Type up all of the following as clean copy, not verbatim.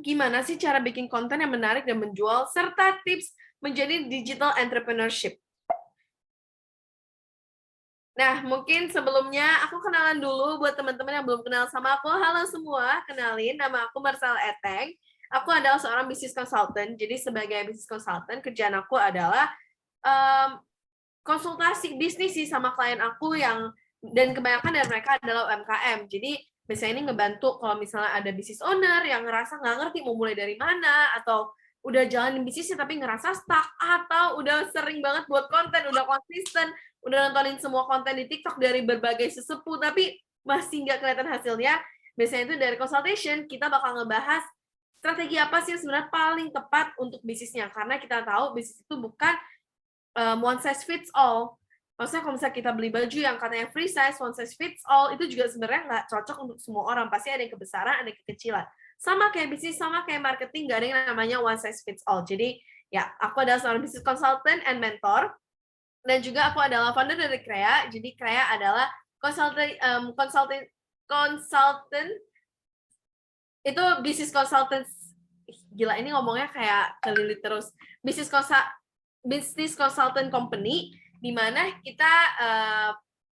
gimana sih cara bikin konten yang menarik dan menjual, serta tips menjadi digital entrepreneurship. Nah, mungkin sebelumnya aku kenalan dulu buat teman-teman yang belum kenal sama aku. Halo semua, kenalin, nama aku Marcel Eteng. Aku adalah seorang business consultant. Jadi sebagai business consultant, kerjaan aku adalah konsultasi bisnis sih sama klien aku dan kebanyakan dari mereka adalah UMKM. Jadi biasanya ini ngebantu kalau misalnya ada business owner yang ngerasa nggak ngerti mau mulai dari mana, atau udah jalanin bisnisnya tapi ngerasa stuck, atau udah sering banget buat konten, udah konsisten, udah nontonin semua konten di TikTok dari berbagai sesepuh, tapi masih nggak kelihatan hasilnya. Biasanya itu dari consultation, kita bakal ngebahas strategi apa sih yang sebenarnya paling tepat untuk bisnisnya. Karena kita tahu bisnis itu bukan one size fits all. Maksudnya kalau misalnya kita beli baju yang katanya free size, one size fits all, itu juga sebenarnya nggak cocok untuk semua orang. Pasti ada yang kebesaran, ada yang kekecilan. Sama kayak bisnis, sama kayak marketing, nggak ada yang namanya one size fits all. Jadi, ya, aku adalah seorang business consultant and mentor. Dan juga aku adalah founder dari Krea. Jadi, Krea adalah consultant itu business consultant. Gila, ini ngomongnya kayak kelilit terus. Business consultant company, di mana kita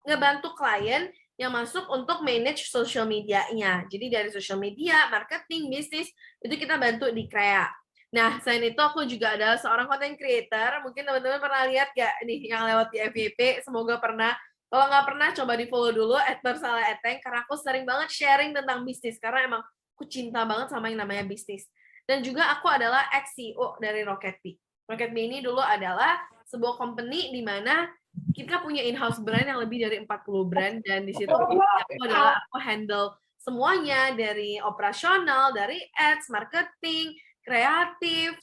ngebantu klien yang masuk untuk manage social media-nya. Jadi dari social media, marketing, bisnis, itu kita bantu di Krea. Nah, selain itu aku juga adalah seorang content creator. Mungkin teman-teman pernah lihat gak nih yang lewat di FYP? Semoga pernah. Kalau nggak pernah, coba di-follow dulu @marcela_eteng, karena aku sering banget sharing tentang bisnis, karena emang aku cinta banget sama yang namanya bisnis. Dan juga aku adalah ex-CEO dari Rocketbee. Rocketbee ini dulu adalah sebuah company di mana kita punya in-house brand yang lebih dari 40 brand, dan di situ aku handle semuanya, dari operasional, dari ads, marketing, kreatif,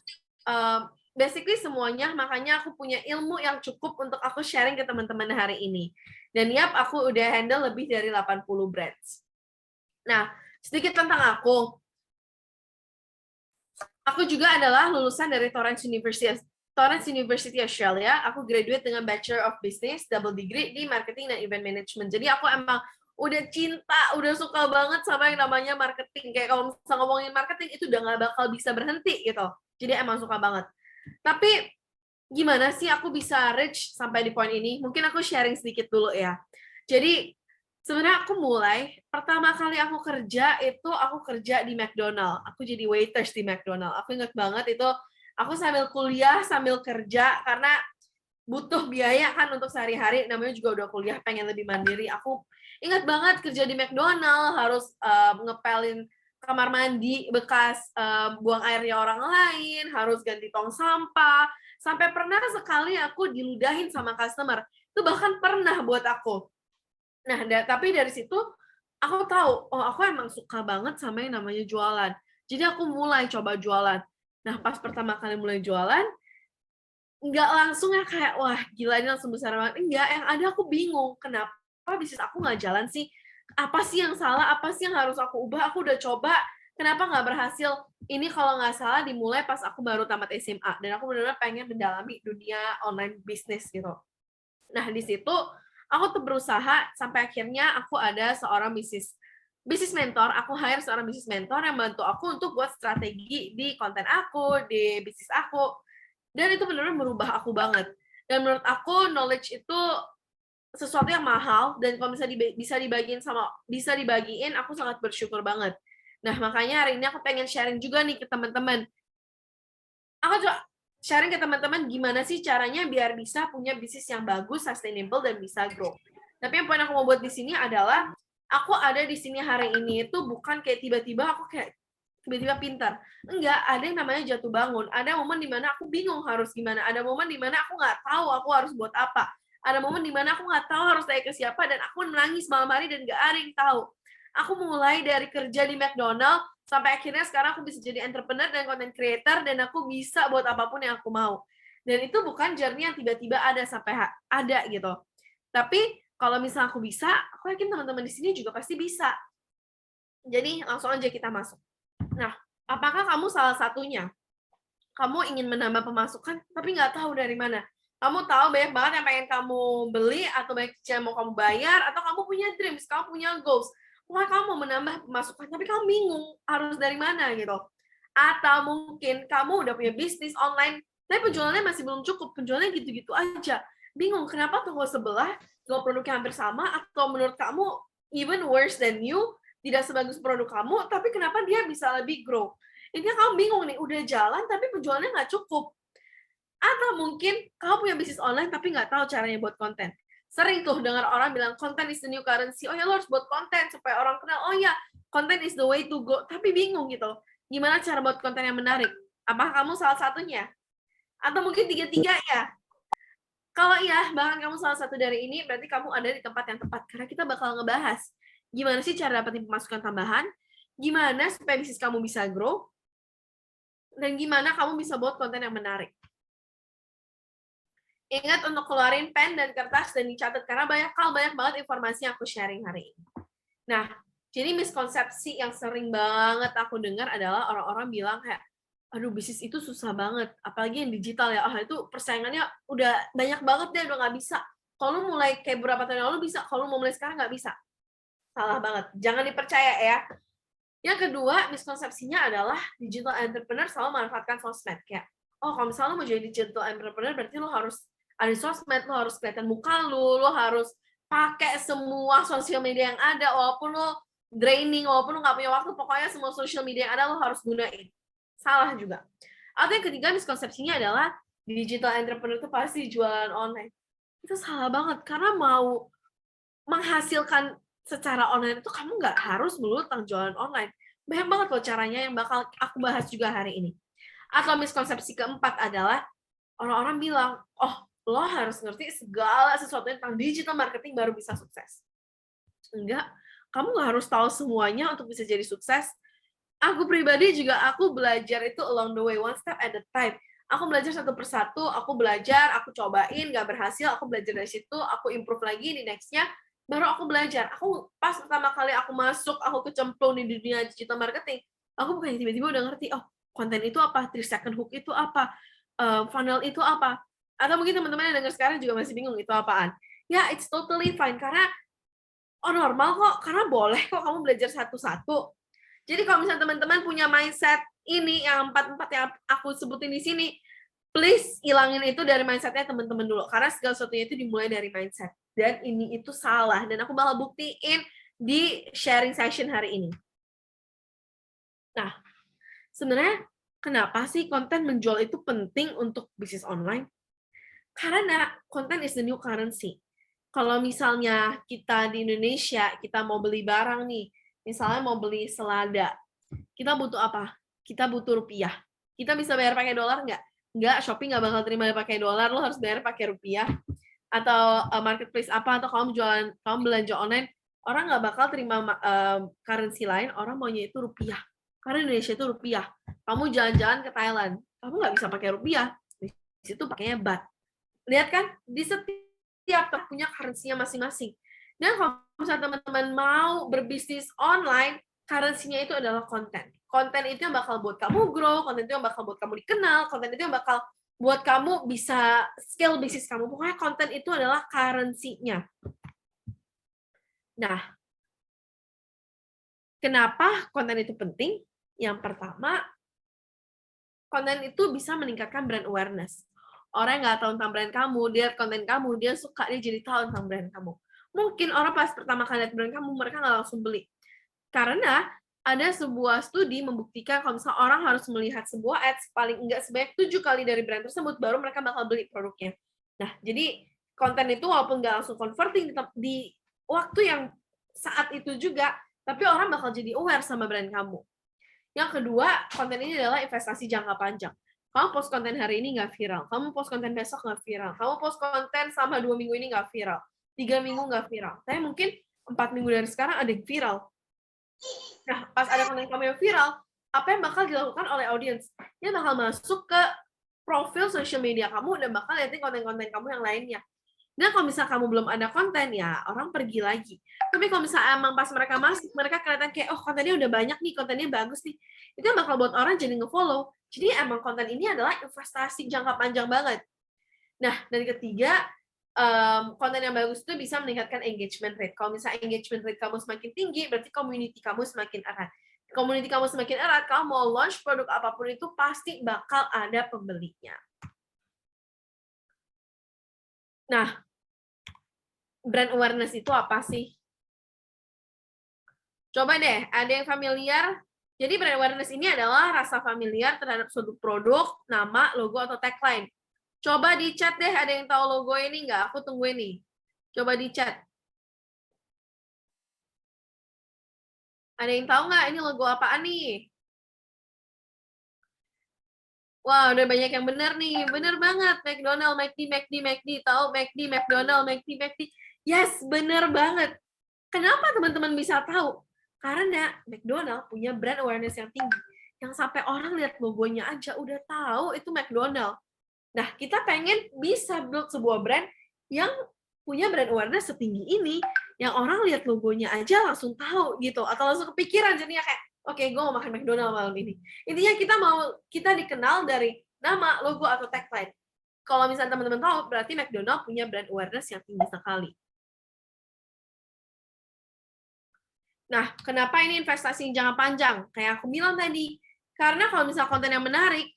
basically semuanya. Makanya aku punya ilmu yang cukup untuk aku sharing ke teman-teman hari ini. Dan aku udah handle lebih dari 80 brands. Nah, sedikit tentang aku. Aku juga adalah lulusan dari Torrens University Australia. Aku graduate dengan Bachelor of Business, double degree di Marketing dan Event Management. Jadi aku emang udah cinta, udah suka banget sama yang namanya marketing. Kayak kalau misalnya ngomongin marketing, itu udah gak bakal bisa berhenti gitu. Jadi emang suka banget. Tapi gimana sih aku bisa reach sampai di poin ini? Mungkin aku sharing sedikit dulu ya. Jadi sebenarnya aku mulai, pertama kali aku kerja di McDonald. Aku jadi waiters di McDonald. Aku inget banget itu, aku sambil kuliah, sambil kerja, karena butuh biaya kan untuk sehari-hari, namanya juga udah kuliah, pengen lebih mandiri. Aku inget banget kerja di McDonald, harus ngepelin kamar mandi bekas buang airnya orang lain, harus ganti tong sampah, sampai pernah sekali aku diludahin sama customer. Itu bahkan pernah buat aku. Nah, tapi dari situ aku tahu, oh aku emang suka banget sama yang namanya jualan. Jadi aku mulai coba jualan. Nah, pas pertama kali mulai jualan, nggak langsung ya kayak, wah gila ini langsung besar banget. Enggak, yang ada aku bingung, kenapa bisnis aku nggak jalan sih? Apa sih yang salah? Apa sih yang harus aku ubah? Aku udah coba, kenapa nggak berhasil? Ini kalau nggak salah dimulai pas aku baru tamat SMA. Dan aku benar-benar pengen mendalami dunia online bisnis gitu. Nah, di situ aku tuh berusaha sampai akhirnya aku ada seorang bisnis mentor. Aku hire seorang bisnis mentor yang bantu aku untuk buat strategi di konten aku, di bisnis aku. Dan itu benar-benar merubah aku banget. Dan menurut aku knowledge itu sesuatu yang mahal, dan kalau bisa dibagiin, aku sangat bersyukur banget. Nah, makanya hari ini aku pengen sharing juga nih ke teman-teman. Aku juga sharing ke teman-teman gimana sih caranya biar bisa punya bisnis yang bagus, sustainable, dan bisa grow. Tapi yang poin aku mau buat di sini adalah, aku ada di sini hari ini itu bukan kayak tiba-tiba aku kayak tiba-tiba pintar. Enggak, ada yang namanya jatuh bangun. Ada momen dimana aku bingung harus gimana. Ada momen dimana aku nggak tahu aku harus buat apa. Ada momen dimana aku nggak tahu harus tanya ke siapa, dan aku menangis malam hari dan nggak ada yang tahu. Aku mulai dari kerja di McDonald, sampai akhirnya sekarang aku bisa jadi entrepreneur dan content creator, dan aku bisa buat apapun yang aku mau. Dan itu bukan journey yang tiba-tiba ada sampai ada gitu. Tapi kalau misalnya aku bisa, aku yakin teman-teman di sini juga pasti bisa. Jadi langsung aja kita masuk. Nah, apakah kamu salah satunya? Kamu ingin menambah pemasukan, tapi nggak tahu dari mana. Kamu tahu banyak banget yang pengen kamu beli, atau banyak yang mau kamu bayar, atau kamu punya dreams, kamu punya goals. Wah, kamu mau menambah pemasukan, tapi kamu bingung harus dari mana gitu. Atau mungkin kamu udah punya bisnis online, tapi penjualannya masih belum cukup, penjualannya gitu-gitu aja. Bingung, kenapa toko sebelah, jual produknya hampir sama, atau menurut kamu even worse than you, tidak sebagus produk kamu, tapi kenapa dia bisa lebih grow? Intinya kamu bingung nih, udah jalan tapi penjualannya nggak cukup. Atau mungkin kamu punya bisnis online tapi nggak tahu caranya buat konten. Sering tuh dengar orang bilang konten is the new currency. Oh ya, lo harus buat konten supaya orang kenal. Oh ya, konten is the way to go. Tapi bingung gitu. Gimana cara buat konten yang menarik? Apa kamu salah satunya? Atau mungkin tiga-tiga ya? Kalau iya, bahkan kamu salah satu dari ini, berarti kamu ada di tempat yang tepat. Karena kita bakal ngebahas gimana sih cara dapetin pemasukan tambahan, gimana supaya bisnis kamu bisa grow, dan gimana kamu bisa buat konten yang menarik. Ingat untuk keluarin pen dan kertas dan dicatat, karena banyak banget informasi yang aku sharing hari ini. Nah, jadi miskonsepsi yang sering banget aku dengar adalah orang-orang bilang kayak, aduh bisnis itu susah banget, apalagi yang digital ya, itu persaingannya udah banyak banget deh, udah nggak bisa. Kalau mulai kayak beberapa tahun yang lalu bisa, kalau mau mulai sekarang nggak bisa. Salah banget, jangan dipercaya ya. Yang kedua, miskonsepsinya adalah digital entrepreneur selalu memanfaatkan sosmed. Kayak, oh kalau misalnya lo mau jadi digital entrepreneur, berarti lo harus ada sosmed, lo harus kelihatan muka lo harus pakai semua sosial media yang ada, walaupun lo draining, walaupun lo nggak punya waktu, pokoknya semua sosial media yang ada lo harus gunain. Salah juga. Atau yang ketiga, miskonsepsinya adalah digital entrepreneur itu pasti jualan online. Itu salah banget, karena mau menghasilkan secara online itu kamu nggak harus melulu tentang jualan online. Banyak banget loh caranya yang bakal aku bahas juga hari ini. Atau miskonsepsi keempat adalah orang-orang bilang, oh lo harus ngerti segala sesuatu tentang digital marketing baru bisa sukses. Enggak, kamu nggak harus tahu semuanya untuk bisa jadi sukses. Aku pribadi juga, aku belajar itu along the way, one step at a time. Aku belajar satu persatu, aku belajar, aku cobain, nggak berhasil, aku belajar dari situ, aku improve lagi di next-nya, baru aku belajar. Aku pas pertama kali aku masuk, aku kecemplung di dunia digital marketing, aku bukan tiba-tiba udah ngerti, oh konten itu apa, 3 second hook itu apa, funnel itu apa. Atau mungkin teman-teman yang dengar sekarang juga masih bingung itu apaan. Ya, it's totally fine, karena normal kok, karena boleh kok kamu belajar satu-satu. Jadi kalau misalnya teman-teman punya mindset ini, yang 4-4 yang aku sebutin di sini, please ilangin itu dari mindsetnya teman-teman dulu. Karena segala sesuatunya itu dimulai dari mindset. Dan ini itu salah. Dan aku bakal buktiin di sharing session hari ini. Nah, sebenarnya kenapa sih konten menjual itu penting untuk bisnis online? Karena konten is the new currency. Kalau misalnya kita di Indonesia, kita mau beli barang nih, misalnya mau beli selada, kita butuh apa? Kita butuh rupiah. Kita bisa bayar pakai dolar nggak? Nggak, Shopee nggak bakal terima pakai dolar, lo harus bayar pakai rupiah. Atau marketplace apa, atau kamu belanja online, orang nggak bakal terima currency lain, orang maunya itu rupiah. Karena Indonesia itu rupiah. Kamu jalan-jalan ke Thailand, kamu nggak bisa pakai rupiah, di situ pakainya baht. Lihat kan, di setiap punya currency-nya masing-masing. Dan kalau misalnya teman-teman mau berbisnis online, currency-nya itu adalah konten. Konten itu yang bakal buat kamu grow, konten itu yang bakal buat kamu dikenal, konten itu yang bakal buat kamu bisa scale bisnis kamu. Pokoknya konten itu adalah currency-nya. Nah, kenapa konten itu penting? Yang pertama, konten itu bisa meningkatkan brand awareness. Orang yang nggak tahu tentang brand kamu, dia lihat konten kamu, dia suka, dia jadi tahu tentang brand kamu. Mungkin orang pas pertama kali lihat brand kamu, mereka nggak langsung beli. Karena ada sebuah studi membuktikan kalau misalnya orang harus melihat sebuah ads paling enggak sebanyak 7 kali dari brand tersebut, baru mereka bakal beli produknya. Nah, jadi konten itu walaupun nggak langsung converting di waktu yang saat itu juga, tapi orang bakal jadi aware sama brand kamu. Yang kedua, konten ini adalah investasi jangka panjang. Kamu post konten hari ini nggak viral, kamu post konten besok nggak viral, kamu post konten selama 2 minggu ini nggak viral, 3 minggu nggak viral, tapi mungkin 4 minggu dari sekarang ada yang viral. Nah, pas ada konten kamu yang viral, apa yang bakal dilakukan oleh audiens? Dia bakal masuk ke profil social media kamu dan bakal liatin konten-konten kamu yang lainnya. Nah, kalau misalnya kamu belum ada konten, ya orang pergi lagi. Tapi kalau misalnya emang pas mereka masuk, mereka kelihatan kayak, oh kontennya udah banyak nih, kontennya bagus nih. Itu yang bakal buat orang jadi nge-follow. Jadi emang konten ini adalah investasi jangka panjang banget. Nah, dan ketiga, konten yang bagus itu bisa meningkatkan engagement rate. Kalau misalnya engagement rate kamu semakin tinggi, berarti community kamu semakin erat. community kamu semakin erat, kamu mau launch produk apapun itu pasti bakal ada pembelinya. Nah, brand awareness itu apa sih? Coba deh, ada yang familiar? Jadi brand awareness ini adalah rasa familiar terhadap suatu produk, nama, logo, atau tagline. Coba di chat deh, ada yang tahu logo ini nggak? Aku tunggu ini. Coba di chat. Ada yang tahu nggak ini logo apaan nih? Wah, udah banyak yang bener nih. Bener banget. McDonald, McD, McD, McD. Tahu McD, McDonald, McD, McD. Yes, bener banget. Kenapa teman-teman bisa tahu? Karena McDonald punya brand awareness yang tinggi. Yang sampai orang lihat logonya aja udah tahu itu McDonald. Nah, kita pengen bisa build sebuah brand yang punya brand awareness setinggi ini, yang orang lihat logonya aja langsung tahu gitu, atau langsung kepikiran jadinya kayak, oke, gue mau makan McDonald malam ini. Intinya kita dikenal dari nama, logo, atau tagline. Kalau misalnya teman-teman tahu, berarti McDonald punya brand awareness yang tinggi sekali. Nah, kenapa ini investasi jangka panjang? Kayak aku bilang tadi, karena kalau misalnya konten yang menarik,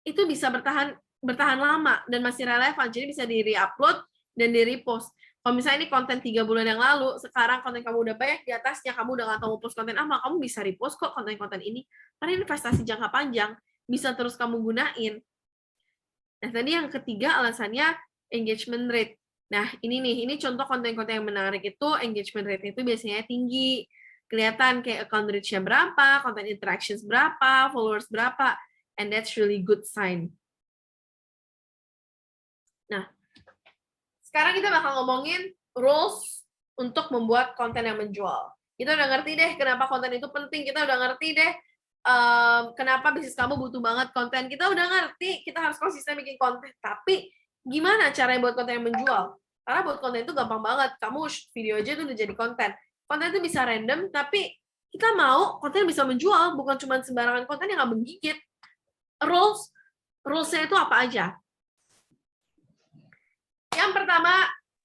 itu bisa bertahan lama dan masih relevan, jadi bisa di-upload dan di-repost. Kalau misalnya ini konten 3 bulan yang lalu, sekarang konten kamu udah banyak di atasnya, kamu udah nggak tahu mau post konten apa, kamu bisa repost kok konten-konten ini, karena investasi jangka panjang, bisa terus kamu gunain. Nah, tadi yang ketiga alasannya engagement rate. Nah, ini contoh konten-konten yang menarik itu, engagement rate itu biasanya tinggi. Kelihatan kayak account reach-nya berapa, content interactions berapa, followers berapa, and that's really good sign. Nah, sekarang kita bakal ngomongin rules untuk membuat konten yang menjual. Kita udah ngerti deh kenapa konten itu penting, kita udah ngerti deh kenapa bisnis kamu butuh banget konten. Kita udah ngerti, kita harus konsisten bikin konten. Tapi gimana caranya buat konten yang menjual? Karena buat konten itu gampang banget. Kamu video aja itu udah jadi konten. Konten itu bisa random, tapi kita mau konten bisa menjual, bukan cuma sembarangan konten yang nggak menggigit. Rules-nya itu apa aja? Yang pertama,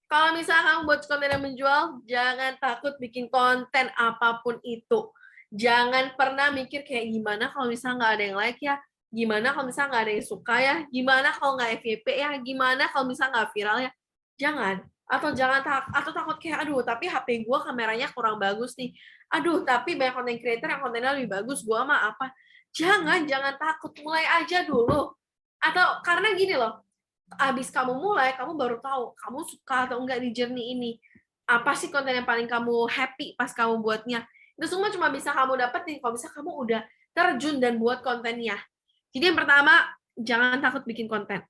kalau misalnya kamu buat konten yang menjual, jangan takut bikin konten apapun itu. Jangan pernah mikir kayak gimana kalau misalnya nggak ada yang like ya, gimana kalau misalnya nggak ada yang suka ya, gimana kalau nggak FYP ya, gimana kalau misalnya nggak viral ya. Jangan. Atau takut kayak, aduh, tapi HP gue kameranya kurang bagus nih. Aduh, tapi banyak content creator yang kontennya lebih bagus, gue mah apa. Jangan takut. Mulai aja dulu. Atau karena gini loh, abis kamu mulai, kamu baru tahu kamu suka atau enggak di journey ini. Apa sih konten yang paling kamu happy pas kamu buatnya? Itu semua cuma bisa kamu dapetin kalau bisa kamu udah terjun dan buat kontennya. Jadi yang pertama, jangan takut bikin konten.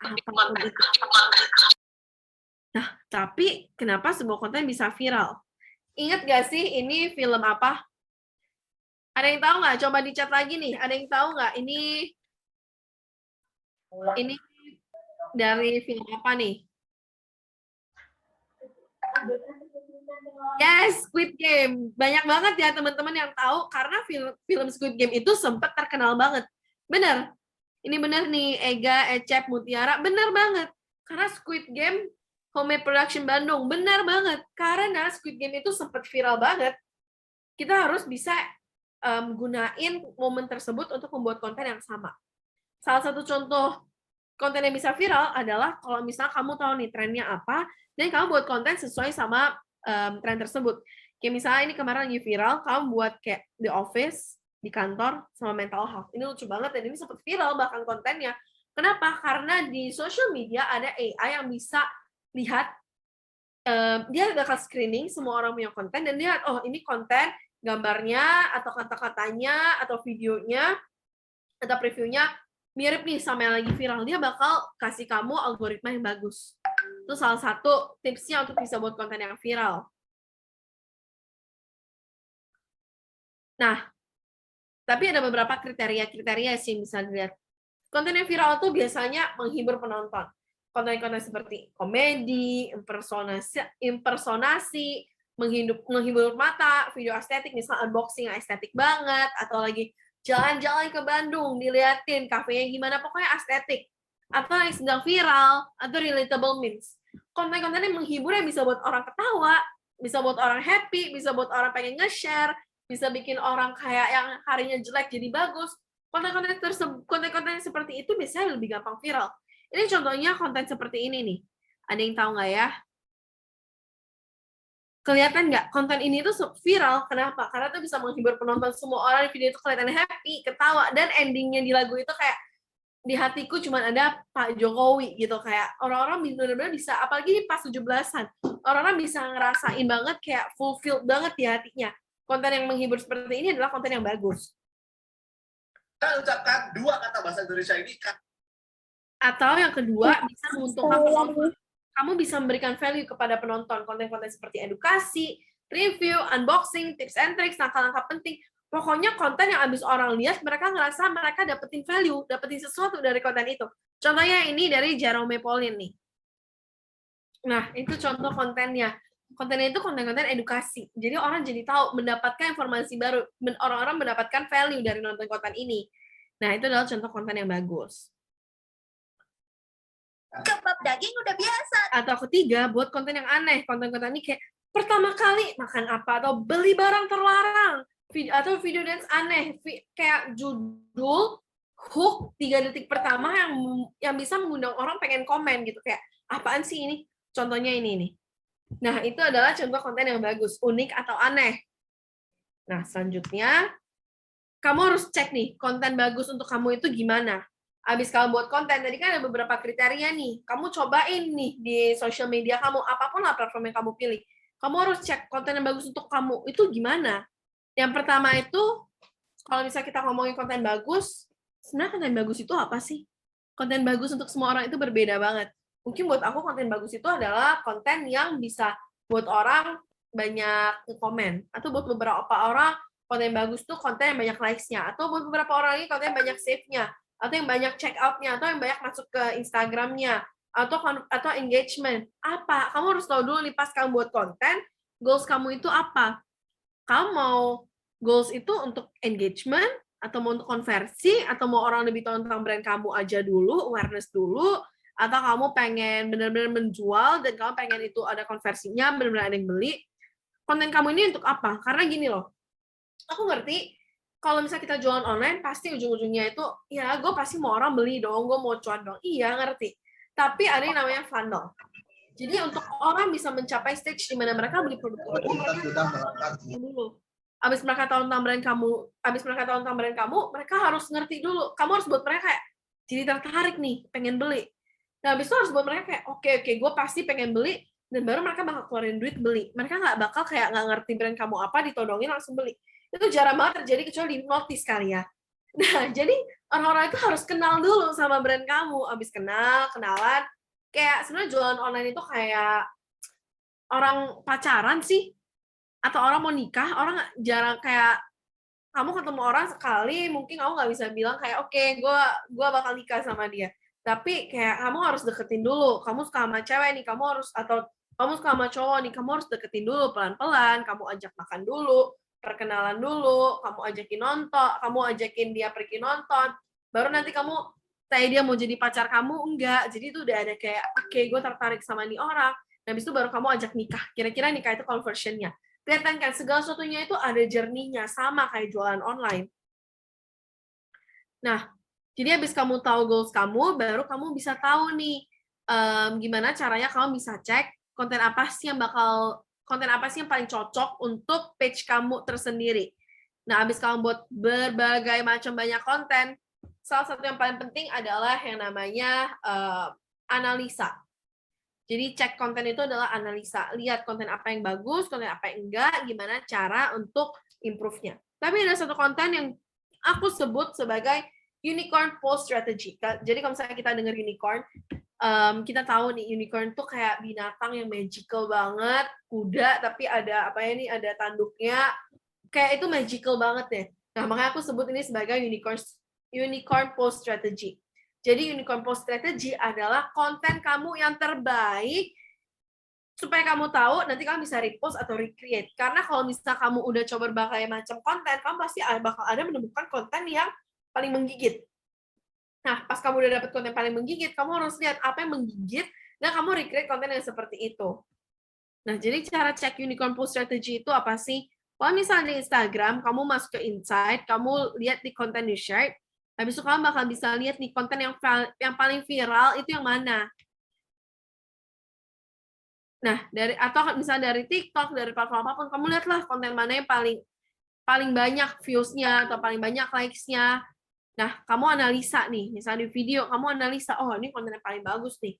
Nah, tapi kenapa sebuah konten bisa viral? Ingat gak sih ini film apa? Ada yang tahu nggak? Coba di chat lagi nih. Ada yang tahu nggak? Ini dari film apa nih? Yes, Squid Game. Banyak banget ya teman-teman yang tahu karena film Squid Game itu sempat terkenal banget. Bener. Ini bener nih, Ega, Ecep, Mutiara. Bener banget. Karena Squid Game Homemade Production Bandung. Bener banget. Karena Squid Game itu sempat viral banget. Kita harus bisa gunain momen tersebut untuk membuat konten yang sama. Salah satu contoh konten yang bisa viral adalah kalau misalnya kamu tahu nih trennya apa, dan kamu buat konten sesuai sama tren tersebut. Kayak misalnya ini kemarin lagi viral, kamu buat kayak The Office di kantor sama mental health. Ini lucu banget dan ini sempat viral bahkan kontennya. Kenapa? Karena di social media ada AI yang bisa lihat, dia bakal screening semua orang punya konten dan dia lihat, oh ini konten, gambarnya, atau kata-katanya, atau videonya, atau previewnya mirip nih sama yang lagi viral, dia bakal kasih kamu algoritma yang bagus. Itu salah satu tipsnya untuk bisa buat konten yang viral. Nah, tapi ada beberapa kriteria sih bisa dilihat. Konten yang viral itu biasanya menghibur penonton. Konten-konten seperti komedi, impersonasi, menghibur mata, video estetik, misalnya unboxing yang estetik banget, atau lagi jalan-jalan ke Bandung, diliatin kafenya gimana, pokoknya estetik. Atau yang sedang viral, atau relatable memes. Konten-konten yang menghibur yang bisa buat orang ketawa, bisa buat orang happy, bisa buat orang pengen nge-share, bisa bikin orang kayak yang harinya jelek jadi bagus. Konten-konten seperti itu biasanya lebih gampang viral. Ini contohnya konten seperti ini nih. Ada yang tahu nggak ya? Kelihatan nggak? Konten ini tuh viral. Kenapa? Karena tuh bisa menghibur penonton. Semua orang di video itu kelihatan happy, ketawa, dan endingnya di lagu itu kayak di hatiku cuma ada Pak Jokowi gitu, kayak orang-orang benar-benar bisa, apalagi pas 17-an, orang-orang bisa ngerasain banget kayak fulfilled banget di hatinya. Konten yang menghibur seperti ini adalah konten yang bagus. Kita ucapkan 2 kata bahasa Indonesia ini. Atau yang kedua, bisa menguntungkan penonton. Kamu bisa memberikan value kepada penonton, konten-konten seperti edukasi, review, unboxing, tips and tricks, langkah-langkah penting. Pokoknya konten yang abis orang lihat, mereka ngerasa mereka dapetin value, dapetin sesuatu dari konten itu. Contohnya ini dari Jerome Pauline nih. Nah, itu contoh kontennya. Kontennya itu konten-konten edukasi. Jadi orang jadi tahu, mendapatkan informasi baru. Orang-orang mendapatkan value dari nonton konten ini. Nah, itu adalah contoh konten yang bagus. Kebab daging udah biasa. Atau ketiga, buat konten yang aneh. Konten-konten ini kayak pertama kali makan apa, atau beli barang terlarang, atau video dance aneh, kayak judul hook 3 detik pertama yang bisa mengundang orang pengen komen gitu, kayak apaan sih ini? Contohnya ini nih. Nah, itu adalah contoh konten yang bagus, unik atau aneh. Nah, selanjutnya kamu harus cek nih, konten bagus untuk kamu itu gimana. Abis kamu buat konten, tadi kan ada beberapa kriteria nih. Kamu cobain nih di sosial media kamu, apapun lah platform yang kamu pilih. Kamu harus cek konten yang bagus untuk kamu itu gimana. Yang pertama itu, kalau misalnya kita ngomongin konten bagus, sebenarnya konten bagus itu apa sih? Konten bagus untuk semua orang itu berbeda banget. Mungkin buat aku konten bagus itu adalah konten yang bisa buat orang banyak komen. Atau buat beberapa orang, konten bagus tuh konten yang banyak likes-nya. Atau buat beberapa orang ini konten yang banyak save-nya. Atau yang banyak check out-nya. Atau yang banyak masuk ke Instagram-nya. Atau engagement. Apa? Kamu harus tahu dulu nih pas kamu buat konten, goals kamu itu apa? Kamu mau goals itu untuk engagement, atau mau untuk konversi, atau mau orang lebih tahu tentang brand kamu aja dulu, awareness dulu, atau kamu pengen benar-benar menjual, dan kamu pengen itu ada konversinya, benar-benar ada yang beli. Konten kamu ini untuk apa? Karena gini loh, aku ngerti, kalau misalnya kita jualan online, pasti ujung-ujungnya itu, ya gue pasti mau orang beli dong, gue mau cuan dong. Iya, ngerti. Tapi ada yang namanya funnel. Jadi untuk orang bisa mencapai stage di mana mereka beli produk dulu. Abis mereka tahu tentang brand kamu, mereka harus ngerti dulu. Kamu harus buat mereka kayak jadi tertarik nih, pengen beli. Nah, abis itu harus buat mereka kayak, oke, gue pasti pengen beli, dan baru mereka bakal keluarin duit beli. Mereka nggak bakal kayak nggak ngerti brand kamu apa, ditodongin langsung beli. Itu jarang banget terjadi, kecuali di notice kali ya. Nah, jadi orang-orang itu harus kenal dulu sama brand kamu. Abis kenalan, kayak sebenarnya jualan online itu kayak orang pacaran sih, atau orang mau nikah, orang jarang kayak kamu ketemu orang sekali, mungkin kamu nggak bisa bilang kayak oke, gue bakal nikah sama dia. Tapi kayak kamu harus deketin dulu. Kamu suka sama cewek nih, atau kamu suka sama cowok nih, kamu harus deketin dulu pelan-pelan. Kamu ajak makan dulu, perkenalan dulu, kamu ajakin dia pergi nonton. Baru nanti kamu tanya dia mau jadi pacar kamu, enggak. Jadi itu udah ada kayak oke, gue tertarik sama nih orang. Nah, habis itu baru kamu ajak nikah. Kira-kira nikah itu conversion-nya. Kelihatan kan segala sesuatunya itu ada journey-nya, sama kayak jualan online. Nah, jadi habis kamu tahu goals kamu, baru kamu bisa tahu nih gimana caranya kamu bisa cek konten apa sih yang paling cocok untuk page kamu tersendiri. Nah, habis kamu buat berbagai macam banyak konten, salah satu yang paling penting adalah yang namanya analisa. Jadi cek konten itu adalah analisa. Lihat konten apa yang bagus, konten apa yang enggak, gimana cara untuk improve-nya. Tapi ada satu konten yang aku sebut sebagai unicorn post strategy. Jadi kalau misalnya kita dengar unicorn, kita tahu nih unicorn tuh kayak binatang yang magical banget, kuda tapi ada ada tanduknya. Kayak itu magical banget deh. Nah, makanya aku sebut ini sebagai unicorn post strategy. Jadi unicorn post strategy adalah konten kamu yang terbaik supaya kamu tahu nanti kamu bisa repost atau recreate. Karena kalau misalnya kamu udah coba berbagai macam konten, kamu pasti bakal ada menemukan konten yang paling menggigit. Nah, pas kamu udah dapet konten paling menggigit, kamu harus lihat apa yang menggigit dan kamu recreate konten yang seperti itu. Nah, jadi cara cek unicorn post strategy itu apa sih? Kalau misalnya di Instagram, kamu masuk ke Insight, kamu lihat di konten you share, habis itu kamu bakal bisa lihat nih konten yang paling viral itu yang mana. Nah, atau misalnya dari TikTok, dari platform apapun, kamu lihatlah konten mana yang paling banyak views-nya atau paling banyak likes-nya. Nah, kamu analisa nih, misalnya di video, kamu analisa, oh ini konten yang paling bagus nih.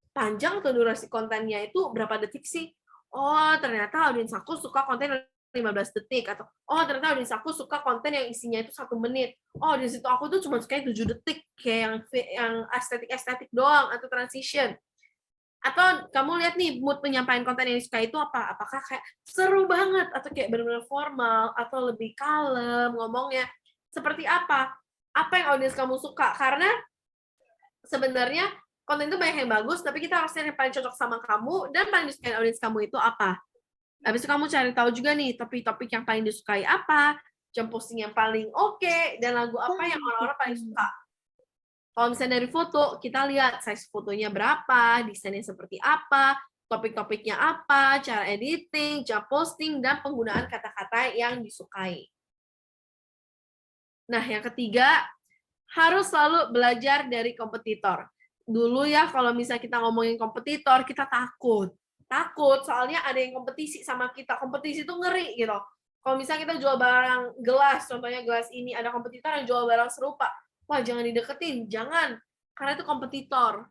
Panjang tuh durasi kontennya itu berapa detik sih? Oh, ternyata audiens aku suka konten 15 detik, atau oh ternyata audiens aku suka konten yang isinya itu 1 menit. Oh, di situ aku tuh cuma suka 7 detik, kayak yang estetik doang, atau transition. Atau kamu lihat nih mood penyampaian konten yang disukai itu apa? Apakah kayak seru banget atau kayak benar-benar formal atau lebih kalem ngomongnya? Seperti apa? Apa yang audiens kamu suka? Karena sebenarnya konten itu banyak yang bagus, tapi kita harus cari yang paling cocok sama kamu dan paling disukai audiens kamu itu apa. Habis itu kamu cari tahu juga nih topik-topik yang paling disukai apa, jam posting yang paling oke, dan lagu apa yang orang-orang paling suka. Kalau misalnya dari foto, kita lihat size fotonya berapa, desainnya seperti apa, topik-topiknya apa, cara editing, jam posting, dan penggunaan kata-kata yang disukai. Nah, yang ketiga, harus selalu belajar dari kompetitor. Dulu ya, kalau misalnya kita ngomongin kompetitor, kita takut. Takut, soalnya ada yang kompetisi sama kita. Kompetisi itu ngeri gitu. Kalau misalnya kita jual barang gelas, contohnya gelas ini, ada kompetitor yang jual barang serupa, wah jangan dideketin, jangan. Karena itu kompetitor.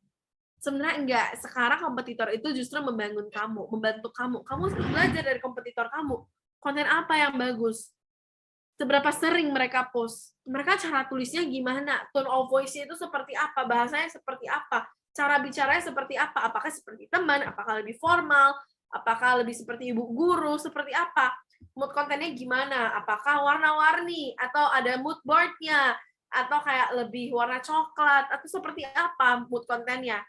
Sebenarnya enggak. Sekarang kompetitor itu justru membangun kamu, membantu kamu. Kamu harus belajar dari kompetitor kamu. Konten apa yang bagus? Seberapa sering mereka post? Mereka cara tulisnya gimana? Tone of voice-nya itu seperti apa? Bahasanya seperti apa? Cara bicaranya seperti apa? Apakah seperti teman? Apakah lebih formal? Apakah lebih seperti ibu guru? Seperti apa? Mood kontennya gimana? Apakah warna-warni? Atau ada mood board-nya? Atau kayak lebih warna coklat? Atau seperti apa mood kontennya?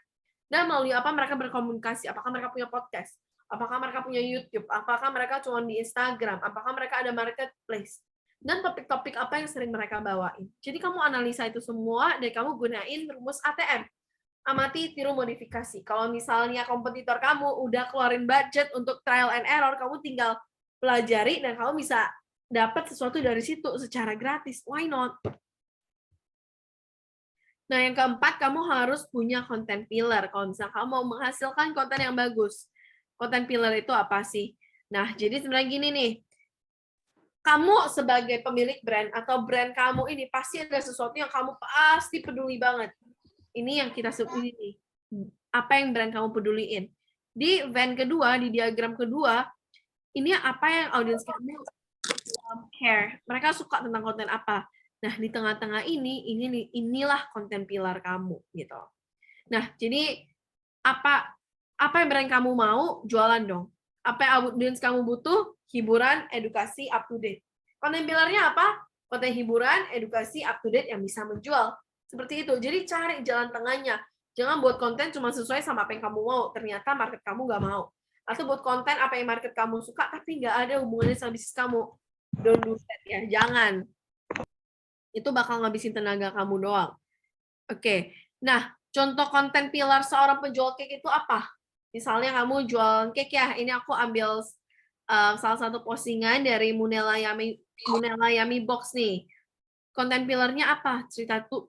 Dan melalui apa mereka berkomunikasi? Apakah mereka punya podcast? Apakah mereka punya YouTube? Apakah mereka cuma di Instagram? Apakah mereka ada marketplace? Dan topik-topik apa yang sering mereka bawain. Jadi kamu analisa itu semua dan kamu gunain rumus ATM. Amati, tiru, modifikasi. Kalau misalnya kompetitor kamu udah keluarin budget untuk trial and error, kamu tinggal pelajari dan kamu bisa dapat sesuatu dari situ secara gratis. Why not? Nah, yang keempat, kamu harus punya content pillar. Kalau misalnya kamu mau menghasilkan konten yang bagus. Content pillar itu apa sih? Nah, jadi sebenarnya gini nih. Kamu sebagai pemilik brand atau brand kamu ini pasti ada sesuatu yang kamu pasti peduli banget. Ini yang kita sebut ini. Apa yang brand kamu peduliin. Di Venn kedua, di diagram kedua, ini apa yang audiens kamu care. Mereka suka tentang konten apa. Nah, di tengah-tengah inilah konten pilar kamu gitu. Nah, jadi apa yang brand kamu mau, jualan dong. Apa yang audiens kamu butuh, hiburan, edukasi, up to date. Konten pilarnya apa? Konten hiburan, edukasi, up to date yang bisa menjual. Seperti itu. Jadi cari jalan tengahnya. Jangan buat konten cuma sesuai sama apa yang kamu mau. Ternyata market kamu nggak mau. Atau buat konten apa yang market kamu suka, tapi nggak ada hubungannya sama bisnis kamu. Don't do that ya. Jangan. Itu bakal ngabisin tenaga kamu doang. Oke. Nah, contoh konten pilar seorang penjual cake itu apa? Misalnya kamu jualan cake ya, ini aku ambil salah satu postingan dari Munela Yummy Box nih. Konten pilarnya apa?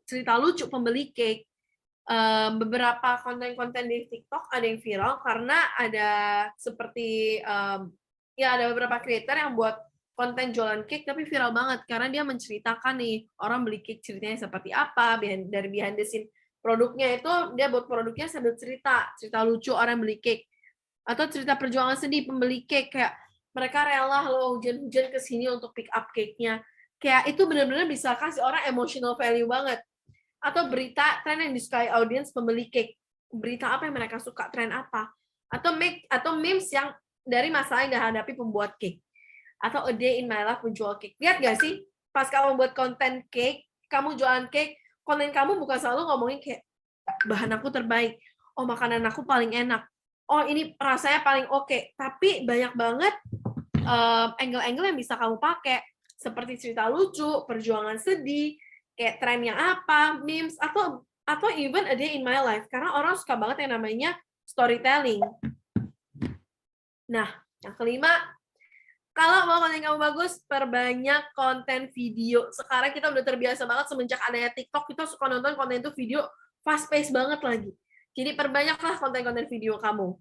Cerita lucu pembeli cake. Beberapa konten-konten di TikTok ada yang viral karena ada seperti ya ada beberapa creator yang buat konten jualan cake tapi viral banget karena dia menceritakan nih orang beli cake ceritanya seperti apa, dari behind the scene produknya itu dia buat produknya sambil cerita lucu orang beli cake atau cerita perjuangan sedih pembeli cake kayak mereka rela loh hujan-hujan ke sini untuk pick up cake-nya. Kayak itu benar-benar bisa kasih orang emotional value banget. Atau berita tren yang disukai audiens pembeli cake. Berita apa yang mereka suka, tren apa. Atau memes yang dari masalah yang dihadapi pembuat cake. Atau a day in my life menjual cake. Lihat gak sih? Pas kamu buat konten cake, kamu jualan cake, konten kamu bukan selalu ngomongin kayak bahan aku terbaik. Oh, makanan aku paling enak. Oh, ini rasanya paling oke. Tapi banyak banget angle-angle yang bisa kamu pakai. Seperti cerita lucu, perjuangan sedih, kayak trennya apa, memes, atau even a day in my life. Karena orang suka banget yang namanya storytelling. Nah, yang kelima, Kalau mau konten kamu bagus, perbanyak konten video. Sekarang kita udah terbiasa banget semenjak adanya TikTok, kita suka nonton konten itu video fast pace banget lagi. Jadi perbanyaklah konten-konten video kamu.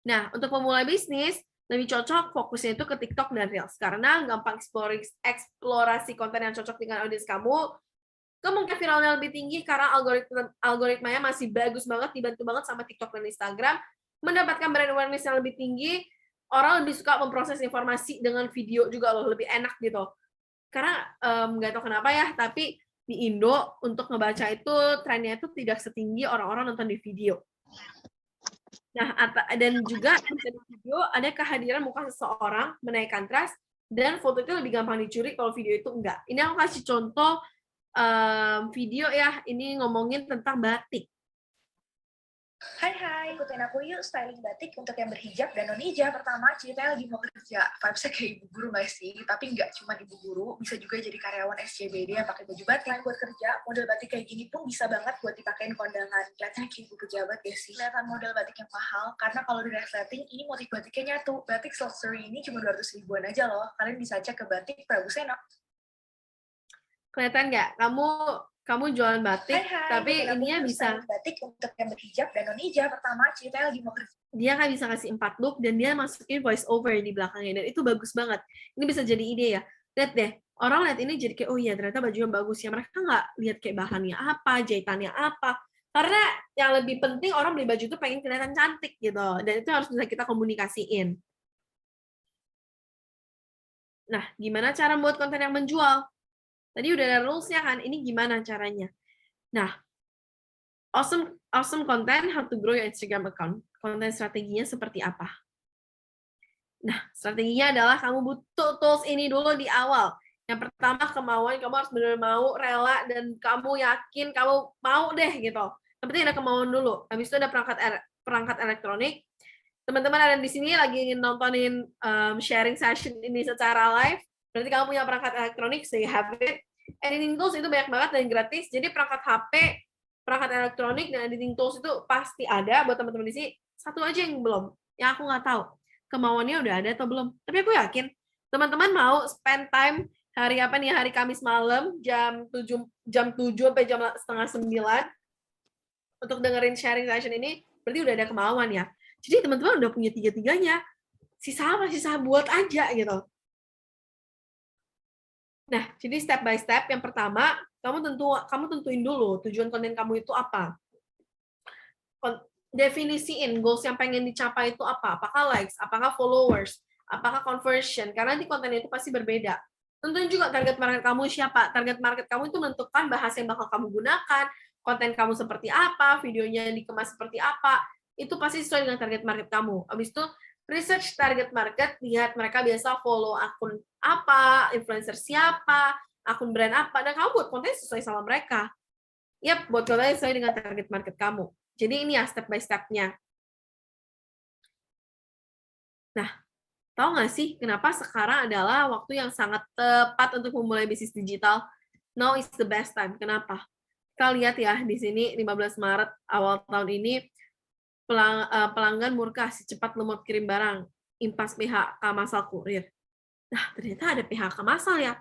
Nah, untuk pemula bisnis, lebih cocok fokusnya itu ke TikTok dan Reels. Karena gampang eksplorasi konten yang cocok dengan audiens kamu, kemungkinan viralnya lebih tinggi karena algoritmanya masih bagus banget, dibantu banget sama TikTok dan Instagram, mendapatkan brand awareness yang lebih tinggi, orang lebih suka memproses informasi dengan video juga loh, lebih enak gitu. Karena nggak tahu kenapa ya, tapi di Indo untuk ngebaca itu trennya itu tidak setinggi orang-orang nonton di video. Nah, dan juga di video ada kehadiran muka seseorang menaikkan trust, dan foto itu lebih gampang dicuri kalau video itu enggak. Ini aku kasih contoh video ya, ini ngomongin tentang batik. Hai, ikutin aku yuk styling batik untuk yang berhijab dan non-hijab. Pertama, ceritanya lagi mau kerja. Vibes-nya kayak ibu guru nggak sih? Tapi nggak cuma ibu guru, bisa juga jadi karyawan SCBD yang pakai baju batik. Selain buat kerja, model batik kayak gini pun bisa banget buat dipakein kondangan. Kelihatannya kayak ibu pejabat ya sih. Kelihatan model batik yang mahal, karena kalau di resleting, ini motif batiknya nyatu. Batik Silk Story ini cuma 200 ribuan aja loh. Kalian bisa cek ke batik Prabu Sena. Kelihatan nggak? Kamu jualan batik, tapi ininya bisa batik untuk yang berhijab dan non-hijab. Pertama, ceritanya lagi mau kerja. Dia kan bisa kasih 4 look dan dia masukin voice over di belakangnya, dan itu bagus banget. Ini bisa jadi ide ya. Lihat deh, orang lihat ini jadi kayak, oh iya ternyata bajunya bagus ya. Mereka nggak lihat kayak bahannya apa, jahitannya apa. Karena yang lebih penting orang beli baju itu pengen kelihatan cantik gitu. Dan itu harus bisa kita komunikasiin. Nah, gimana cara membuat konten yang menjual? Tadi udah ada rules-nya kan, ini gimana caranya? Nah, awesome content, how to grow your Instagram account. Konten strateginya seperti apa? Nah, strateginya adalah kamu butuh tools ini dulu di awal. Yang pertama, kemauan. Kamu harus benar-benar mau, rela, dan kamu yakin kamu mau deh gitu. Yang penting ada kemauan dulu. Habis itu ada perangkat elektronik. Teman-teman ada di sini lagi nontonin sharing session ini secara live. Berarti kamu punya perangkat elektronik, so you have it. Editing tools itu banyak banget dan gratis. Jadi perangkat HP, perangkat elektronik, dan editing tools itu pasti ada buat teman-teman di sini. Satu aja yang belum, yang aku nggak tahu. Kemauannya udah ada atau belum. Tapi aku yakin teman-teman mau spend time hari apa nih, hari Kamis malam jam 7 sampai jam setengah 9 untuk dengerin sharing session ini, berarti udah ada kemauan ya. Jadi teman-teman udah punya tiga-tiganya. Sisa buat aja gitu. Nah, jadi step by step, yang pertama, kamu tentuin dulu tujuan konten kamu itu apa. Definisiin goals yang pengen dicapai itu apa. Apakah likes, apakah followers, apakah conversion, karena nanti konten itu pasti berbeda. Tentuin juga target market kamu siapa. Target market kamu itu menentukan bahasa yang bakal kamu gunakan, konten kamu seperti apa, videonya dikemas seperti apa, itu pasti sesuai dengan target market kamu. Habis itu, research target market, lihat mereka biasa follow akun apa, influencer siapa, akun brand apa, dan kamu buat konten sesuai sama mereka. Yap, buat konten sesuai dengan target market kamu. Jadi ini ya step by step-nya. Nah, tahu nggak sih kenapa sekarang adalah waktu yang sangat tepat untuk memulai bisnis digital? Now is the best time. Kenapa? Kita lihat ya, di sini 15 Maret awal tahun ini, pelanggan murka si cepat lemot kirim barang, impas PHK massal kurir. Nah, ternyata ada PHK massal ya.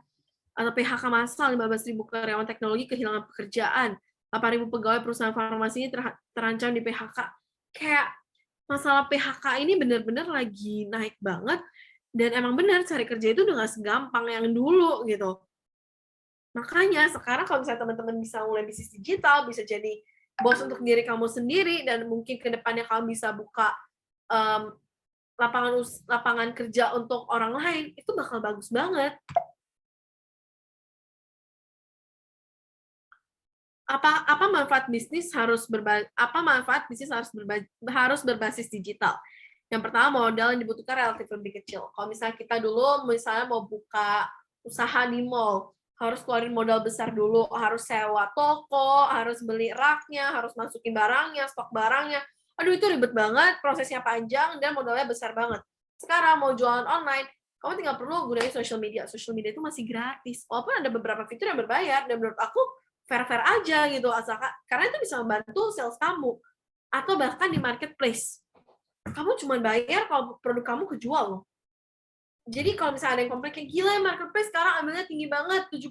Atau PHK massal, 15.000 karyawan teknologi kehilangan pekerjaan, 8.000 pegawai perusahaan farmasi ini terancam di PHK. Kayak masalah PHK ini benar-benar lagi naik banget, dan emang benar cari kerja itu udah nggak segampang yang dulu gitu. Makanya sekarang kalau misalnya teman-teman bisa mulai bisnis digital, bisa jadi bos untuk diri kamu sendiri, dan mungkin ke depannya kamu bisa buka lapangan kerja untuk orang lain, itu bakal bagus banget. Apa manfaat bisnis harus berbasis digital? Yang pertama, modal yang dibutuhkan relatif lebih kecil. Kalau misalnya kita dulu mau buka usaha di mall, harus keluarin modal besar dulu, harus sewa toko, harus beli raknya, harus masukin barangnya, stok barangnya. Aduh, itu ribet banget, prosesnya panjang, dan modalnya besar banget. Sekarang mau jualan online, kamu tinggal perlu gunain social media. Social media itu masih gratis. Walaupun ada beberapa fitur yang berbayar, dan menurut aku fair-fair aja gitu, asalkan, karena itu bisa membantu sales kamu. Atau bahkan di marketplace. Kamu cuma bayar kalau produk kamu kejual loh. Jadi kalau misalnya ada yang komplain kayak gila ya marketplace sekarang ambilnya tinggi banget 7%.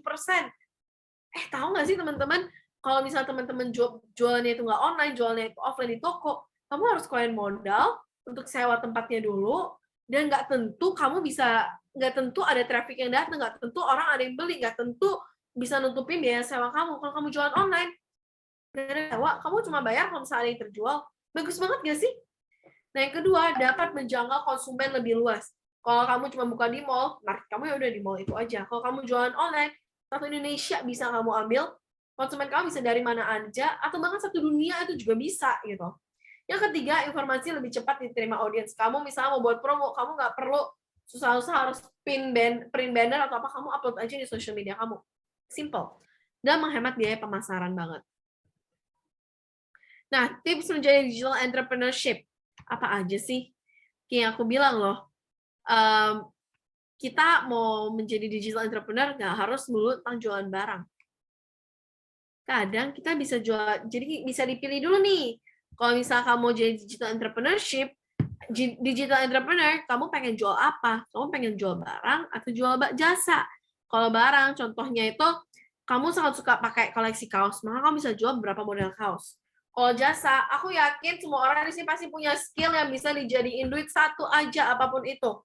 Tahu nggak sih teman-teman, kalau misalnya teman-teman jualannya itu nggak online, jualannya itu offline di toko, kamu harus keluarin modal untuk sewa tempatnya dulu, dan nggak tentu nggak tentu ada traffic yang datang, nggak tentu orang ada yang beli, nggak tentu bisa nutupin biaya sewa kamu. Kalau kamu jualan online, dari sewa, kamu cuma bayar kalau misalnya ada yang terjual. Bagus banget nggak sih? Nah, yang kedua, dapat menjangkau konsumen lebih luas. Kalau kamu cuma buka di mall, market kamu ya udah di mall itu aja. Kalau kamu jualan online, satu Indonesia bisa kamu ambil, konsumen kamu bisa dari mana aja, atau bahkan satu dunia itu juga bisa gitu. Yang ketiga, informasi lebih cepat diterima audiens. Kamu misalnya mau buat promo, kamu nggak perlu susah-susah harus print banner atau apa, kamu upload aja di social media kamu. Simple. Dan menghemat biaya pemasaran banget. Nah, tips menjadi digital entrepreneurship. Apa aja sih? Kayak aku bilang loh, kita mau menjadi digital entrepreneur nggak harus melulu tentang jualan barang. Kadang kita bisa jual, jadi bisa dipilih dulu nih. Kalau misalnya kamu mau jadi digital entrepreneur, kamu pengen jual apa? Kamu pengen jual barang atau jual jasa? Kalau barang, contohnya itu, kamu sangat suka pakai koleksi kaos, maka kamu bisa jual beberapa model kaos. Kalau jasa, aku yakin semua orang di sini pasti punya skill yang bisa dijadiin duit satu aja, apapun itu.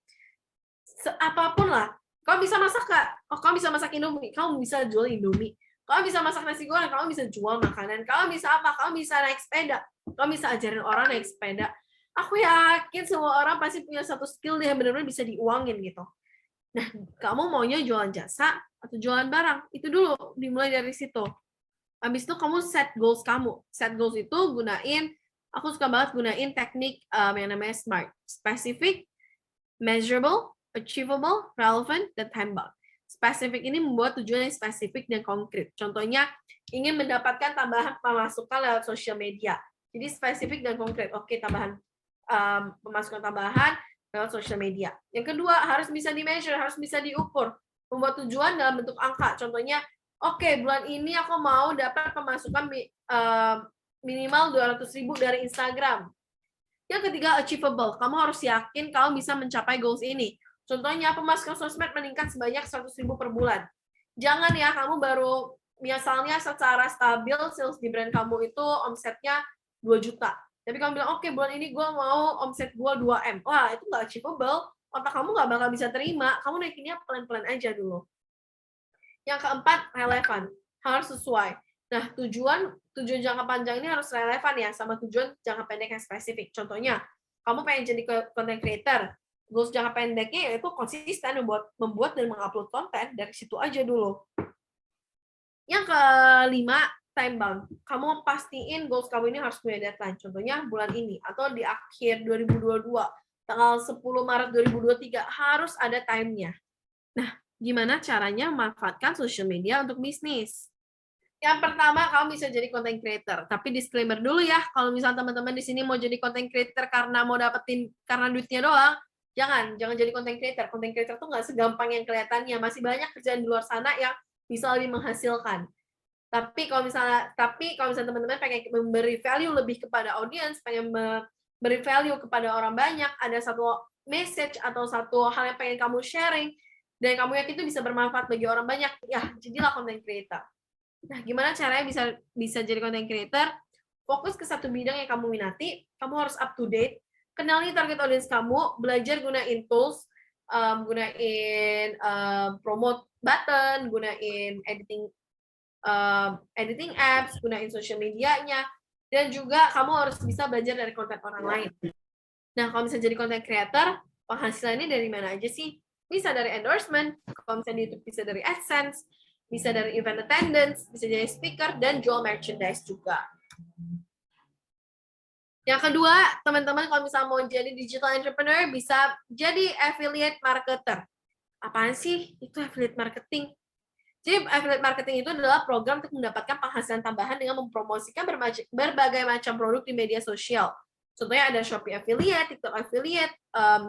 Apapun lah. Kamu bisa masak nggak? Oh, kamu bisa masak Indomie, kamu bisa jual Indomie. Kamu bisa masak nasi goreng, kamu bisa jual makanan. Kamu bisa apa? Kamu bisa naik sepeda. Kamu bisa ajarin orang naik sepeda. Aku yakin semua orang pasti punya satu skill yang benar-benar bisa diuangin gitu. Nah, kamu maunya jualan jasa atau jualan barang? Itu dulu, dimulai dari situ. Habis itu kamu set goals kamu. Set goals itu aku suka banget gunain teknik yang namanya SMART. Specific, measurable, achievable, relevant, dan time-bound. Spesifik ini membuat tujuan yang spesifik dan konkret. Contohnya, ingin mendapatkan tambahan pemasukan lewat sosial media. Jadi spesifik dan konkret. Oke, tambahan pemasukan tambahan lewat sosial media. Yang kedua, harus bisa di-measure, harus bisa diukur. Membuat tujuan dalam bentuk angka. Contohnya, oke, bulan ini aku mau dapat pemasukan minimal 200.000 dari Instagram. Yang ketiga, achievable. Kamu harus yakin kamu bisa mencapai goals ini. Contohnya, pemasukan sosmed meningkat sebanyak 100.000 per bulan. Jangan ya, kamu baru, misalnya secara stabil, sales di brand kamu itu omsetnya 2 juta. Tapi kamu bilang, oke, bulan ini gue mau omset gue 2M. Wah, itu nggak achievable. Otak kamu nggak bakal bisa terima. Kamu naikinnya pelan-pelan aja dulu. Yang keempat, relevan. Harus sesuai. Nah, tujuan jangka panjang ini harus relevan ya sama tujuan jangka pendek yang spesifik. Contohnya, kamu pengen jadi content creator. Goals jangka pendeknya yaitu konsisten membuat dan mengupload konten, dari situ aja dulu. Yang kelima, time bound. Kamu pastiin goals kamu ini harus punya deadline. Contohnya bulan ini atau di akhir 2022, tanggal 10 Maret 2023 harus ada time-nya. Nah, gimana caranya memanfaatkan social media untuk bisnis? Yang pertama, kamu bisa jadi content creator. Tapi disclaimer dulu ya, kalau misalnya teman-teman di sini mau jadi content creator karena mau dapetin karena duitnya doang, jangan jadi content creator. Content creator tuh nggak segampang yang kelihatannya. Masih banyak kerjaan di luar sana yang bisa lebih menghasilkan. Tapi kalau misalnya teman-teman pengen memberi value lebih kepada audiens, pengen memberi value kepada orang banyak, ada satu message atau satu hal yang pengen kamu sharing, dan kamu yakin itu bisa bermanfaat bagi orang banyak, ya jadilah content creator. Nah, gimana caranya bisa jadi content creator? Fokus ke satu bidang yang kamu minati, kamu harus up to date, kenali target audience kamu, belajar gunain tools, gunain promote button, gunain editing apps, gunain social medianya, dan juga kamu harus bisa belajar dari konten orang lain. Nah, kalau misalnya jadi content creator, penghasilannya dari mana aja sih? Bisa dari endorsement, kalau misalnya di YouTube bisa dari AdSense, bisa dari event attendance, bisa jadi speaker, dan jual merchandise juga. Yang kedua, teman-teman kalau misalnya mau jadi digital entrepreneur, bisa jadi affiliate marketer. Apaan sih itu affiliate marketing? Jadi affiliate marketing itu adalah program untuk mendapatkan penghasilan tambahan dengan mempromosikan berbagai macam produk di media sosial. Contohnya ada Shopee affiliate, TikTok affiliate,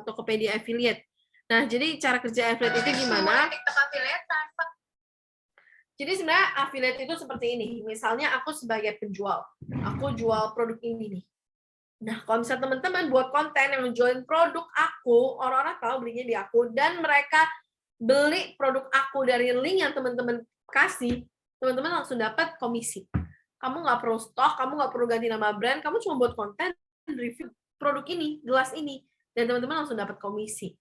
Tokopedia affiliate. Nah, jadi cara kerja affiliate itu gimana? Jadi sebenarnya affiliate itu seperti ini. Misalnya aku sebagai penjual, aku jual produk ini nih. Nah, kalau misalnya teman-teman buat konten yang menjualin produk aku, orang-orang tahu belinya di aku, dan mereka beli produk aku dari link yang teman-teman kasih, teman-teman langsung dapat komisi. Kamu nggak perlu stok, kamu nggak perlu ganti nama brand, kamu cuma buat konten, review produk ini, gelas ini, dan teman-teman langsung dapat komisi.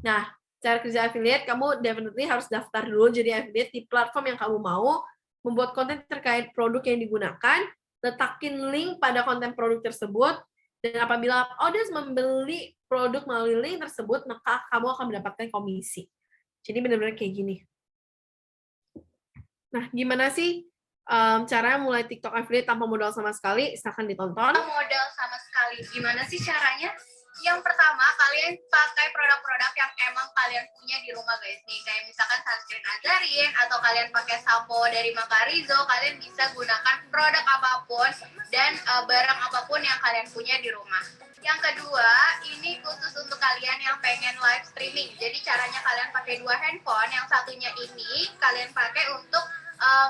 Nah, cara kerja affiliate, kamu definitely harus daftar dulu jadi affiliate di platform yang kamu mau, membuat konten terkait produk yang digunakan, letakin link pada konten produk tersebut, dan apabila audiens membeli produk melalui link tersebut, maka kamu akan mendapatkan komisi. Jadi benar-benar kayak gini. Nah, gimana sih cara mulai TikTok affiliate tanpa modal sama sekali? Silahkan ditonton. Modal sama sekali. Gimana sih caranya? Yang pertama, kalian pakai produk-produk yang emang kalian punya di rumah, guys. Nih, kayak misalkan sunscreen Azarin, atau kalian pakai sampo dari Macarizo, kalian bisa gunakan produk apapun dan barang apapun yang kalian punya di rumah. Yang kedua, ini khusus untuk kalian yang pengen live streaming. Jadi caranya kalian pakai 2 handphone, yang satunya ini kalian pakai untuk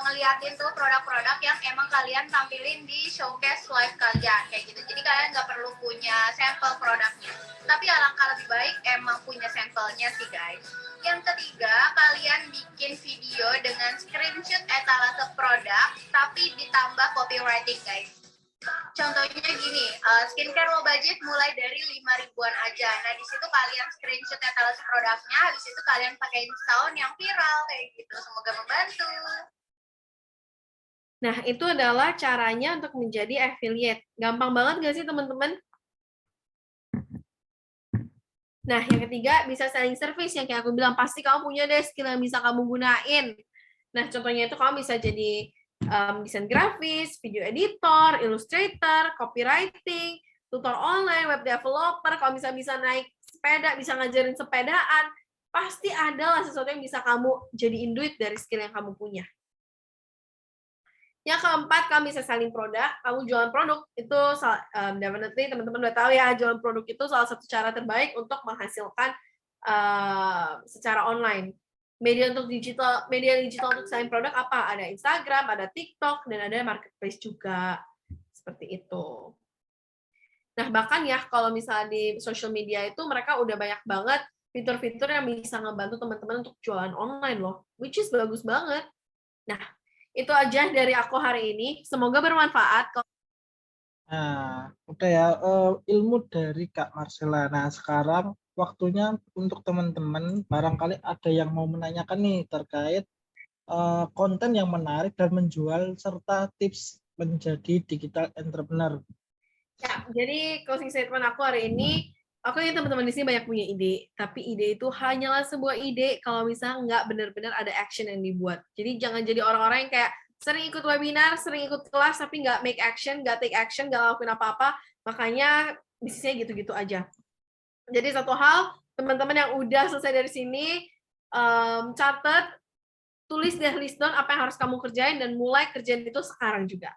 ngeliatin tuh produk-produk yang emang kalian tampilin di showcase live kalian kayak gitu. Jadi kalian nggak perlu punya sampel produknya. Tapi alangkah lebih baik emang punya sampelnya sih, guys. Yang ketiga, kalian bikin video dengan screenshot etalase produk tapi ditambah copywriting, guys. Contohnya gini, skincare low budget mulai dari 5 ribuan aja. Nah, di situ kalian screenshot etalase produknya, habis itu kalian pakai sound yang viral kayak gitu. Semoga membantu. Nah, itu adalah caranya untuk menjadi affiliate. Gampang banget nggak sih, teman-teman? Nah, yang ketiga, bisa selling service. Yang kayak aku bilang, pasti kamu punya deh skill yang bisa kamu gunain. Nah, contohnya itu kamu bisa jadi desain grafis, video editor, illustrator, copywriting, tutor online, web developer. Kalau bisa naik sepeda, bisa ngajarin sepedaan, pasti ada lah sesuatu yang bisa kamu jadiin duit dari skill yang kamu punya. Yang keempat, kamu bisa selling produk, kamu jualan produk, itu definitely teman-teman udah tahu ya, jualan produk itu salah satu cara terbaik untuk menghasilkan secara online. Media digital untuk selling produk apa? Ada Instagram, ada TikTok, dan ada marketplace juga. Seperti itu. Nah, bahkan ya, kalau misalnya di social media itu, mereka udah banyak banget fitur-fitur yang bisa ngebantu teman-teman untuk jualan online loh, which is bagus banget. Nah, itu aja dari aku hari ini. Semoga bermanfaat. Nah, udah ya ilmu dari Kak Marcella. Nah, sekarang waktunya untuk teman-teman barangkali ada yang mau menanyakan nih terkait konten yang menarik dan menjual serta tips menjadi digital entrepreneur. Ya, jadi closing statement aku hari ini, aku ingin teman-teman di sini banyak punya ide, tapi ide itu hanyalah sebuah ide kalau misalnya nggak benar-benar ada action yang dibuat. Jadi jangan jadi orang-orang yang kayak sering ikut webinar, sering ikut kelas, tapi nggak make action, nggak take action, nggak lakuin apa-apa, makanya bisnisnya gitu-gitu aja. Jadi satu hal, teman-teman yang udah selesai dari sini, catat, tulis deh list down apa yang harus kamu kerjain, dan mulai kerjain itu sekarang juga.